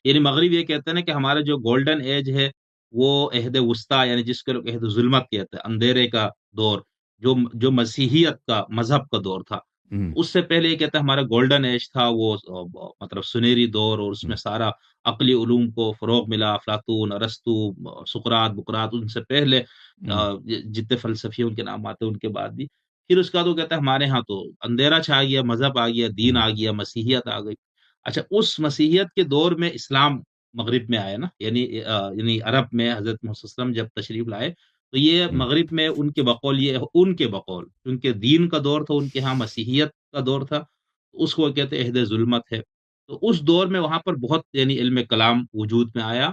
یعنی مغرب یہ کہتے ہیں نا کہ ہمارا جو گولڈن ایج ہے وہ عہد وسطیٰ، یعنی جس کو لوگ عہد ظلمت کہتے ہیں، اندھیرے کا دور، جو مسیحیت کا مذہب کا دور تھا، ہوں، اس سے پہلے یہ کہتا ہے ہمارا گولڈن ایج تھا وہ مطلب سنہری دور، اور اس ہوں، میں سارا عقلی علوم کو فروغ ملا، افلاطون، ارسطو، سقراط، بقراط، ان سے پہلے ہوں، جتنے فلسفیوں کے نام آتے ہیں ان کے بعد بھی. پھر اس کا تو کہتا ہے ہمارے ہاں تو اندھیرا چھا گیا، مذہب آ گیا، دین ہوں، آ گیا، مسیحیت آ گئی. اچھا، اس مسیحیت کے دور میں اسلام مغرب میں آیا نا، یعنی عرب میں حضرت محمد صلی اللہ علیہ وسلم جب تشریف لائے تو یہ ہوں، مغرب میں ان کے بقول کیونکہ دین کا دور تھا، ان کے ہاں مسیحیت کا دور تھا، اس کو کہتے ہیں عہد ظلمت ہے. تو اس دور میں وہاں پر بہت یعنی علم کلام وجود میں آیا.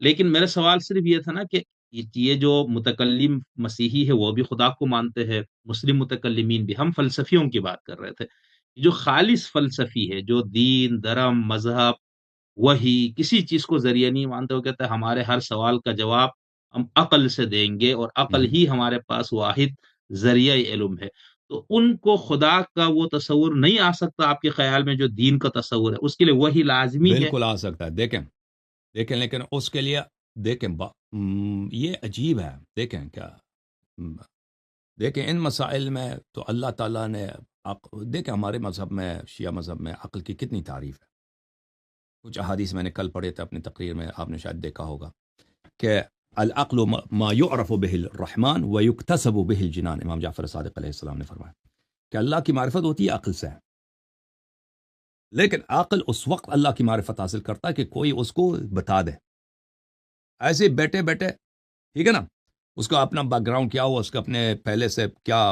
لیکن میرا سوال صرف یہ تھا نا کہ یہ جو متکلم مسیحی ہے وہ بھی خدا کو مانتے ہیں، مسلم متکلمین بھی، ہم فلسفیوں کی بات کر رہے تھے. جو خالص فلسفی ہے، جو دین، دھرم، مذہب، وہی کسی چیز کو ذریعہ نہیں مانتے، وہ کہتے ہیں ہمارے ہر سوال کا جواب ہم عقل سے دیں گے، اور عقل ہوں. ہی ہمارے پاس واحد ذریعہ علم ہے. تو ان کو خدا کا وہ تصور نہیں آ سکتا آپ کے خیال میں جو دین کا تصور ہے، اس کے لیے وہی لازمی ہے. بالکل آ سکتا ہے. دیکھیں دیکھیں، لیکن اس کے لیے دیکھیں یہ عجیب ہے. دیکھیں کیا، م، دیکھیں ان مسائل میں تو اللہ تعالیٰ نے دیکھیں ہمارے مذہب میں، شیعہ مذہب میں عقل کی کتنی تعریف ہے. کچھ احادیث میں نے کل پڑھے تھے اپنی تقریر میں، آپ نے شاید دیکھا ہوگا کہ العقل ما يعرف به الرحمن ويكتسب به الجنان. امام جعفر صادق علیہ السلام نے فرمایا کہ اللہ کی معرفت ہوتی ہے عقل سے، لیکن عقل اس وقت اللہ کی معرفت حاصل کرتا ہے کہ کوئی اس کو بتا دے. ایسے بیٹھے بیٹھے، ٹھیک ہے نا، اس کا اپنا بیک گراؤنڈ کیا ہوا، اس کا اپنے پہلے سے کیا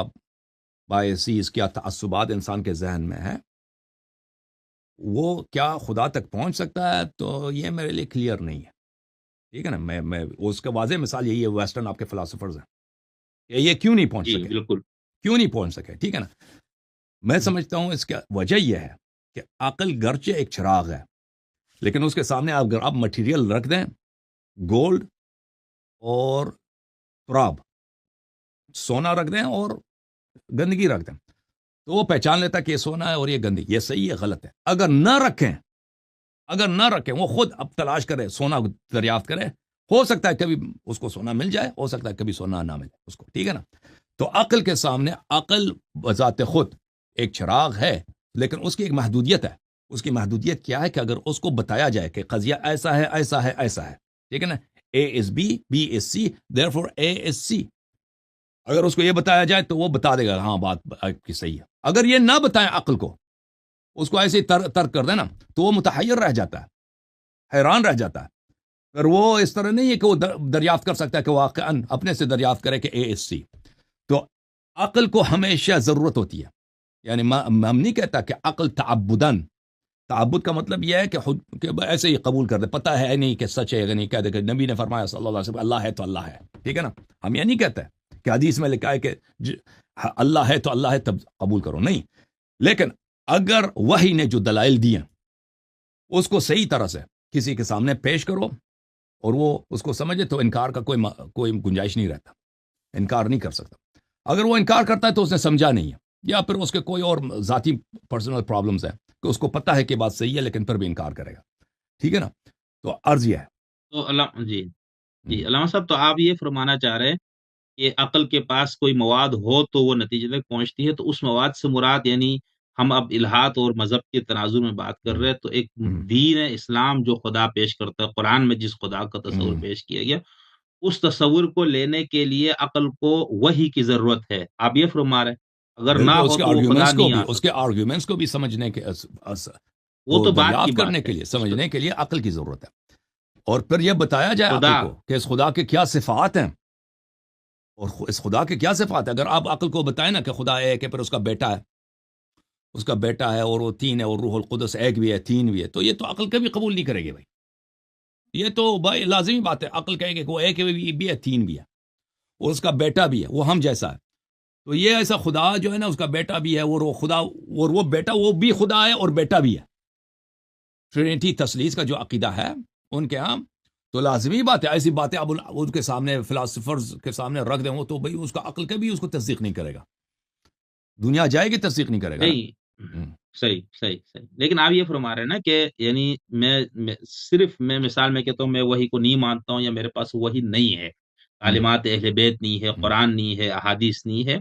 بایسیز، کیا تعصبات انسان کے ذہن میں ہے، وہ کیا خدا تک پہنچ سکتا ہے؟ تو یہ میرے لیے کلیئر نہیں ہے. ٹھیک ہے نا، میں اس کا واضح مثال یہی ہے، ویسٹرن آپ کے فلاسفرز ہیں کہ یہ کیوں نہیں پہنچ جی سکے، بالکل. کیوں نہیں پہنچ سکے. ٹھیک ہے نا، میں سمجھتا ہوں اس کا وجہ یہ ہے کہ عقل گرچہ ایک چراغ ہے، لیکن اس کے سامنے اگر آپ مٹیریل رکھ دیں، گولڈ اور تراب، سونا رکھ دیں اور گندگی رکھ دیں، تو وہ پہچان لیتا کہ یہ سونا ہے اور یہ گندگی، یہ صحیح ہے غلط ہے. اگر نہ رکھیں وہ خود اب تلاش کرے، سونا دریافت کرے، ہو سکتا ہے کبھی اس کو سونا مل جائے، ہو سکتا ہے کبھی سونا نہ ملے اس کو. ٹھیک ہے نا. تو عقل کے سامنے عقل بذات خود ایک چراغ ہے، لیکن اس کی ایک محدودیت ہے. اس کی محدودیت کیا ہے کہ اگر اس کو بتایا جائے کہ قضیہ ایسا ہے، ایسا ہے، ایسا ہے، ٹھیک ہے نا، A is B, B is C, therefore A is C, اگر اس کو یہ بتایا جائے تو وہ بتا دے گا ہاں بات آپ کی صحیح ہے. اگر یہ نہ بتائیں عقل کو، اس کو ایسے ہی ترک کر دینا، تو وہ متحیر رہ جاتا ہے، حیران رہ جاتا ہے. پھر وہ اس طرح نہیں ہے کہ وہ دریافت کر سکتا ہے کہ واقعاً اپنے سے دریافت کرے کہ اے ایس سی. تو عقل کو ہمیشہ ضرورت ہوتی ہے. یعنی ہم نہیں کہتا کہ عقل تعبدن، تعبد کا مطلب یہ ہے کہ ایسے ہی قبول کر دے، پتہ ہے نہیں کہ سچ ہے یا نہیں، کہہ دے کہ نبی نے فرمایا صلی اللہ علیہ وسلم اللہ ہے تو اللہ ہے. ٹھیک ہے نا، ہم یہ نہیں کہتے کہ حدیث میں لکھا ہے کہ اللہ ہے تو اللہ ہے تب قبول کرو، نہیں. لیکن اگر وحی نے جو دلائل دیے اس کو صحیح طرح سے کسی کے سامنے پیش کرو اور وہ اس کو سمجھے، تو انکار کا کوئی گنجائش نہیں رہتا، انکار نہیں کر سکتا. اگر وہ انکار کرتا ہے تو اس نے سمجھا نہیں ہے، یا پھر اس کے کوئی اور ذاتی پرسنل پرابلمز ہیں کہ اس کو پتہ ہے کہ بات صحیح ہے لیکن پھر بھی انکار کرے گا. ٹھیک ہے نا. تو عرض یہ ہے. تو جی علامہ صاحب، تو آپ یہ فرمانا چاہ رہے ہیں کہ عقل کے پاس کوئی مواد ہو تو وہ نتیجے تک پہنچتی ہے، تو اس مواد سے مراد یعنی ہم اب الہات اور مذہب کے تناظر میں بات کر رہے ہیں، تو ایک دین اسلام جو خدا پیش کرتا ہے، قرآن میں جس خدا کا تصور پیش کیا گیا، اس تصور کو لینے کے لیے عقل کو وحی کی ضرورت ہے، آپ یہ فرما رہے ہیں. اگر نہ بالکل، اس ہو کے تو وہ خدا آرگیومنٹس کو نہیں بھی، آ اس کے سکتا. آرگیومنٹس کو بھی سمجھنے کے وہ کو تو بات کی دریافت کرنے بات کے ہے لیے، اس پہ. سمجھنے کے لیے عقل کی ضرورت ہے. اور پھر یہ بتایا جائے عقل خدا کو کہ اس خدا کے کیا صفات ہیں، اور اس خدا کے کیا صفات ہیں. اگر آپ عقل کو بتائیں نا کہ خدا ایک ہے، پھر اس کا بیٹا ہے، اس کا بیٹا ہے اور وہ تین ہے، اور روح القدس ایک بھی ہے، تین بھی ہے، تو یہ تو عقل کبھی قبول نہیں کرے گی بھائی. یہ تو بھائی لازمی بات ہے، عقل کہے گی کہ وہ ایک بھی ہے، تین بھی ہے، اور اس کا بیٹا بھی ہے، وہ ہم جیسا ہے. تو یہ ایسا خدا جو ہے نا، اس کا بیٹا بھی ہے، وہ خدا اور وہ بیٹا، وہ بھی خدا ہے اور بیٹا بھی ہے. ٹرینٹی تثلیث کا جو عقیدہ ہے ان کے ہاں، تو لازمی بات ہے ایسی باتیں اب ان کے سامنے، فلاسفرز کے سامنے رکھ دیں، وہ تو بھائی اس کا عقل کبھی اس کو تصدیق نہیں کرے گا، دنیا جائے گی تصدیق نہیں کرے گا نا. نہیں. صحیح صحیح صحیح، لیکن آپ یہ فرما رہے ہیں نا کہ یعنی میں مثال میں کہتا ہوں میں وہی کو نہیں مانتا ہوں یا میرے پاس وہی نہیں ہے، ہوں، تعلیمات اہل بیت نہیں ہے، ہوں، قرآن نہیں ہے، احادیث نہیں ہے،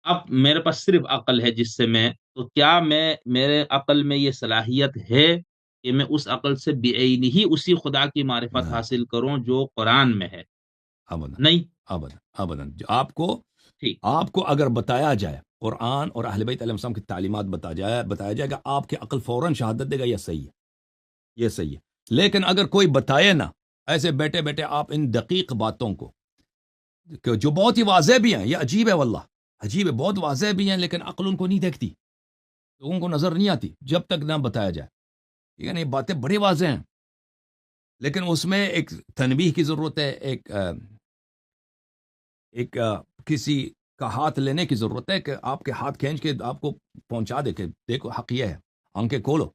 اب میرے پاس صرف عقل ہے جس سے میں، تو کیا میرے عقل میں یہ صلاحیت ہے کہ میں اس عقل سے بعین ہی اسی خدا کی معرفت نہیں، حاصل کروں جو قرآن میں ہے؟ ابدا، نہیں. ابدا، ابدا، ٹھیک. آپ کو اگر بتایا جائے قرآن اور اہل بیت علیہ السلام کی تعلیمات بتایا جائے گا، آپ کی عقل فوراً شہادت دے گا یہ صحیح ہے، یہ صحیح ہے، لیکن اگر کوئی بتائے نا، ایسے بیٹے بیٹے آپ ان دقیق باتوں کو کہ جو بہت ہی واضح بھی ہیں، یہ عجیب ہے واللہ، عجیب ہے، بہت واضح بھی ہیں لیکن عقل ان کو نہیں دیکھتی، لوگوں کو نظر نہیں آتی جب تک نہ بتایا جائے، ٹھیک ہے نا، یہ باتیں بڑی واضح ہیں، لیکن اس میں ایک تنبیہ کی ضرورت ہے، ایک کسی کا ہاتھ لینے کی ضرورت ہے کہ آپ کے ہاتھ کھینچ کے آپ کو پہنچا دے کہ دیکھو حق یہ ہے، آنکھیں کھولو،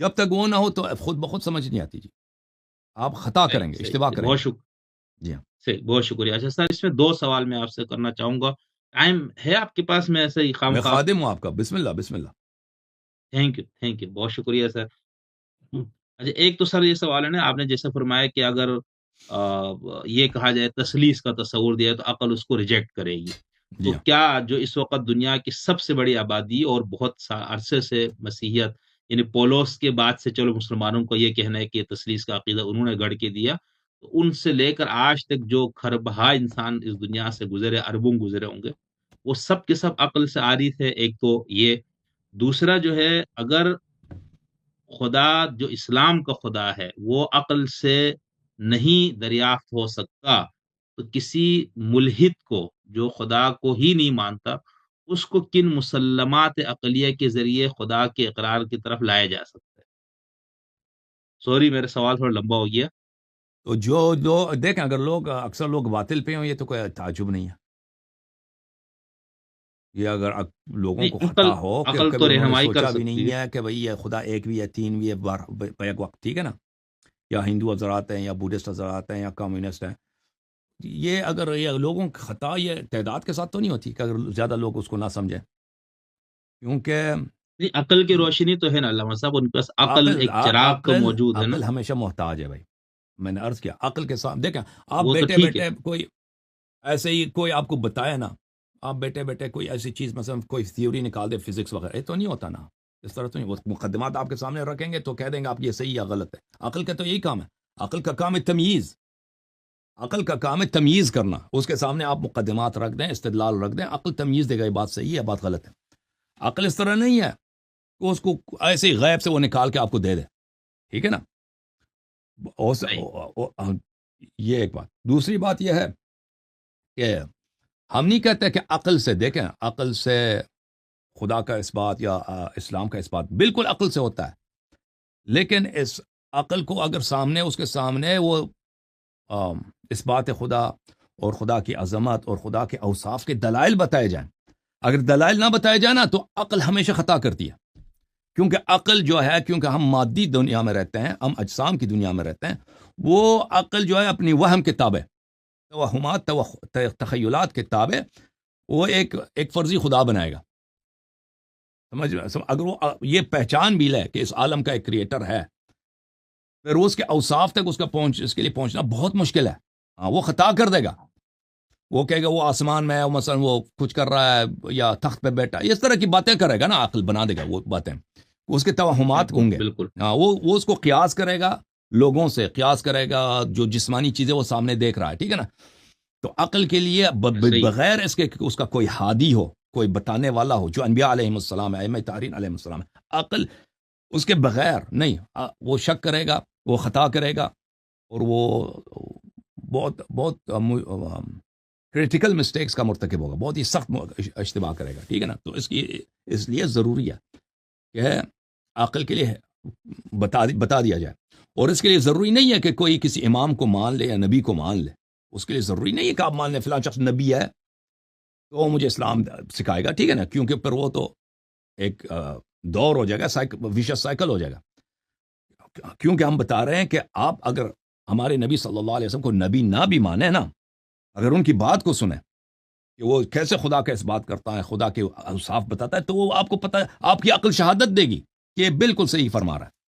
جب تک وہ نہ ہو تو خود بخود سمجھ نہیں آتی جی، آپ خطا صحیح کریں گے، صحیح اشتباہ صحیح، کریں بہت گے، شکریہ. جی ہاں، صحیح، بہت شکریہ. اچھا سر، اس میں دو سوال میں آپ سے کرنا چاہوں گا. ٹائم ہے آپ کے پاس؟ میں ایسے ہی خام میں خواہ. خادم ہوں آپ کا، بسم اللہ بسم اللہ. تھینک یو تھینک یو، بہت شکریہ سر. اچھا، ایک تو سر یہ سوال ہے نا، آپ نے جیسے فرمایا کہ اگر یہ کہا جائے تثلیث کا تصور دیا تو عقل اس کو ریجیکٹ کرے گی، جی تو ہاں، کیا جو اس وقت دنیا کی سب سے بڑی آبادی اور بہت عرصے سے مسیحیت، یعنی پولوس کے بعد سے چلو مسلمانوں کو یہ کہنا ہے کہ تثلیث کا عقیدہ انہوں نے گڑھ کے دیا، تو ان سے لے کر آج تک جو کھربہا انسان اس دنیا سے گزرے، اربوں گزرے ہوں گے، وہ سب کے سب عقل سے عاری تھے؟ ایک تو یہ. دوسرا جو ہے، اگر خدا جو اسلام کا خدا ہے وہ عقل سے نہیں دریافت ہو سکتا، تو کسی ملحد کو جو خدا کو ہی نہیں مانتا، اس کو کن مسلمات عقلیہ کے ذریعے خدا کے اقرار کی طرف لایا جا سکتا ہے؟ سوری میرا سوال تھوڑا لمبا ہو گیا. تو جو دیکھیں، اگر لوگ اکثر لوگ باطل پہ ہوں، یہ تو کوئی تعجب نہیں ہے، یہ اگر لوگوں نہیں، کو عقل خطا ہو کہ عقل کبھی تو انہوں نے رہنمائی کر سوچا بھی سکتی نہیں ہے. ہے کہ بھئی یہ خدا ایک بھی ہے، تین بھی ہے، بیک وقت، ٹھیک ہے نا، یا ہندو حضرات ہیں یا بدھسٹ حضرات ہیں یا کمیونسٹ ہیں، یہ اگر یہ لوگوں کی خطا یہ تعداد کے ساتھ تو نہیں ہوتی کہ اگر زیادہ لوگ اس کو نہ سمجھیں، کیونکہ نہیں، عقل کی روشنی تو ہے نا علامہ صاحب، ان کے پاس عقل ایک چراغ تو عقل موجود ہے نا. عقل ہمیشہ محتاج ہے بھائی، میں نے عرض کیا عقل کے ساتھ دیکھیں، آپ وہ تو بیٹے ٹھیک ہے. بیٹے کوئی ایسے ہی کوئی آپ کو بتائے نا، آپ بیٹے بیٹے کوئی ایسی چیز مثلا کوئی تھیوری نکال دے فزکس وغیرہ، یہ تو نہیں ہوتا نا، اس طرح تو نہیں، وہ مقدمات آپ کے سامنے رکھیں گے تو کہہ دیں گے آپ یہ صحیح یا غلط ہے، عقل کا تو یہی کام ہے، عقل کا کام ہے تمیز، عقل کا کام ہے تمیز کرنا، اس کے سامنے آپ مقدمات رکھ دیں، استدلال رکھ دیں، عقل تمیز دے گا یہ بات صحیح ہے بات غلط ہے، عقل اس طرح نہیں ہے کہ اس کو ایسے ہی غیب سے وہ نکال کے آپ کو دے دے، ٹھیک ہے نا، صحیح یہ ایک بات، دوسری بات یہ ہے کہ ہم نہیں کہتے کہ عقل سے، دیکھیں عقل سے خدا کا اس بات یا اسلام کا اس بات بالکل عقل سے ہوتا ہے، لیکن اس عقل کو اگر سامنے اس کے سامنے وہ اس بات خدا اور خدا کی عظمت اور خدا کے اوصاف کے دلائل بتائے جائیں، اگر دلائل نہ بتائے جائیں نا تو عقل ہمیشہ خطا کرتی ہے، کیونکہ عقل جو ہے، کیونکہ ہم مادی دنیا میں رہتے ہیں، ہم اجسام کی دنیا میں رہتے ہیں، وہ عقل جو ہے اپنی وہم کے تابع، توہمات تخیلات کے تابع وہ ایک فرضی خدا بنائے گا، اگر وہ یہ پہچان بھی لے کہ اس عالم کا ایک کریٹر ہے، پھر اس کے اوصاف تک اس کے لیے پہنچنا بہت مشکل ہے، ہاں وہ خطا کر دے گا، وہ کہے گا وہ آسمان میں ہے، مثلا وہ کچھ کر رہا ہے یا تخت پہ بیٹھا، اس طرح کی باتیں کرے گا نا، عقل بنا دے گا وہ باتیں، اس کے توہمات ہوں گے، بالکل. ہاں وہ اس کو قیاس کرے گا، لوگوں سے قیاس کرے گا، جو جسمانی چیزیں وہ سامنے دیکھ رہا ہے، ٹھیک ہے نا، تو عقل کے لیے صحیح. بغیر اس کے اس کا کوئی ہادی ہو، کوئی بتانے والا ہو، جو انبیاء علیہ السلام ہے، ائمہ طاہرین علیہ السلام ہے، عقل اس کے بغیر نہیں، وہ شک کرے گا، وہ خطا کرے گا، اور وہ بہت بہت کریٹیکل مسٹیکس کا مرتکب ہوگا، بہت ہی سخت اشتباہ کرے گا، ٹھیک ہے نا، تو اس لیے ضروری ہے کہ عقل کے لیے بتا دیا جائے، اور اس کے لیے ضروری نہیں ہے کہ کوئی کسی امام کو مان لے یا نبی کو مان لے، اس کے لیے ضروری نہیں ہے کہ آپ مان لیں فلاں شخص نبی ہے تو وہ مجھے اسلام سکھائے گا، ٹھیک ہے نا، کیونکہ پھر وہ تو ایک دور ہو جائے گا، ویشس سائیکل ہو جائے گا، کیونکہ ہم بتا رہے ہیں کہ آپ اگر ہمارے نبی صلی اللہ علیہ وسلم کو نبی نہ بھی مانے نا، اگر ان کی بات کو سنیں کہ وہ کیسے خدا کا اس بات کرتا ہے، خدا کے اوصاف بتاتا ہے، تو وہ آپ کو پتہ ہے، آپ کی عقل شہادت دے گی کہ یہ بالکل صحیح فرما رہا ہے.